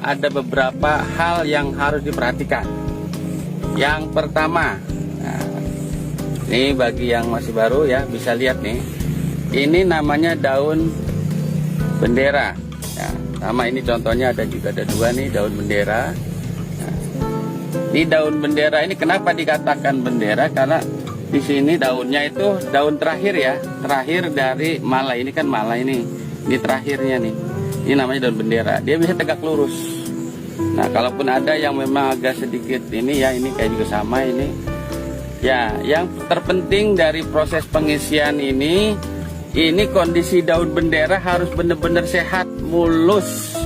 ada beberapa hal yang harus diperhatikan. Yang pertama, nah, ini bagi yang masih baru ya, bisa lihat nih, ini namanya daun bendera ya, sama ini contohnya ada dua nih daun bendera. Nah, di daun bendera ini kenapa dikatakan bendera, karena di sini daunnya itu daun terakhir ya, terakhir dari malai. Ini kan malai ini terakhirnya nih. Ini namanya daun bendera. Dia bisa tegak lurus. Nah, kalaupun ada yang memang agak sedikit ini ya, ini kayak juga sama ini. Ya, yang terpenting dari proses pengisian ini kondisi daun bendera harus benar-benar sehat, mulus,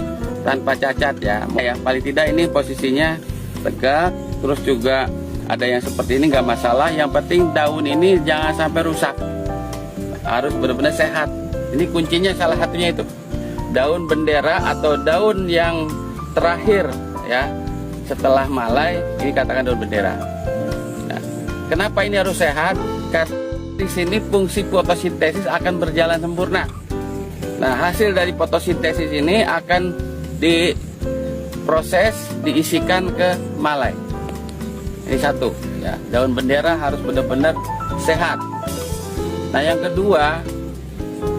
tanpa cacat ya. Ya, paling tidak ini posisinya tegak, terus juga ada yang seperti ini nggak masalah. Yang penting daun ini jangan sampai rusak, harus benar-benar sehat. Ini kuncinya salah satunya itu daun bendera atau daun yang terakhir ya setelah malai, ini katakan daun bendera. Nah, kenapa ini harus sehat? Karena di sini fungsi fotosintesis akan berjalan sempurna. Nah, hasil dari fotosintesis ini akan diproses, diisikan ke malai. Ini satu ya, daun bendera harus benar-benar sehat. Nah, yang kedua,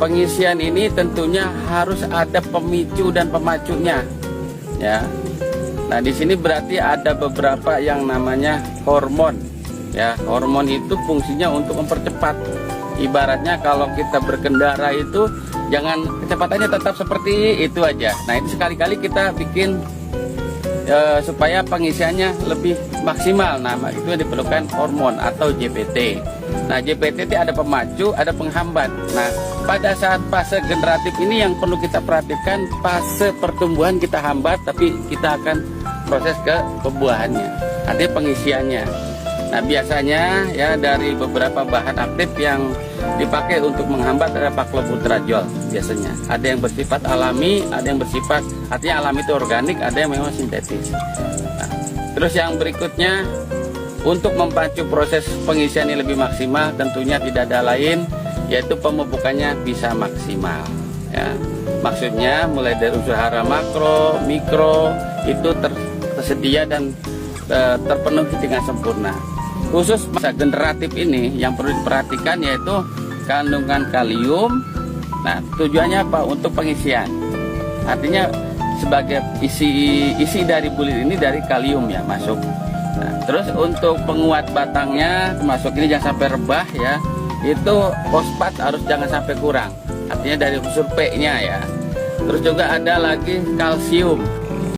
pengisian ini tentunya harus ada pemicu dan pemacunya ya. Nah, di sini berarti ada beberapa yang namanya hormon ya. Hormon itu fungsinya untuk mempercepat. Ibaratnya kalau kita berkendara itu jangan kecepatannya tetap seperti itu aja. Nah, itu sekali-kali kita bikin supaya pengisiannya lebih maksimal. Nah, itu yang diperlukan hormon atau JPT. Nah, JPT itu ada pemacu, ada penghambat. Nah, pada saat fase generatif ini yang perlu kita perhatikan, fase pertumbuhan kita hambat, tapi kita akan proses ke pembuahannya, artinya pengisiannya. Nah, biasanya ya dari beberapa bahan aktif yang dipakai untuk menghambat ada paklobuterajol biasanya. Ada yang bersifat alami, ada yang bersifat, artinya alami itu organik, ada yang memang sintetis. Nah, terus yang berikutnya, untuk memacu proses pengisian ini lebih maksimal, tentunya tidak ada lain yaitu pemupukannya bisa maksimal ya. Maksudnya mulai dari unsur hara makro, mikro itu tersedia dan terpenuhi dengan sempurna. Khusus masa generatif ini yang perlu diperhatikan yaitu kandungan kalium. Nah, tujuannya apa? Untuk pengisian. Artinya sebagai isi dari bulir ini dari kalium ya masuk. Nah, terus untuk penguat batangnya termasuk ini jangan sampai rebah ya. Itu fosfat harus jangan sampai kurang. Artinya dari unsur P-nya ya. Terus juga ada lagi kalsium.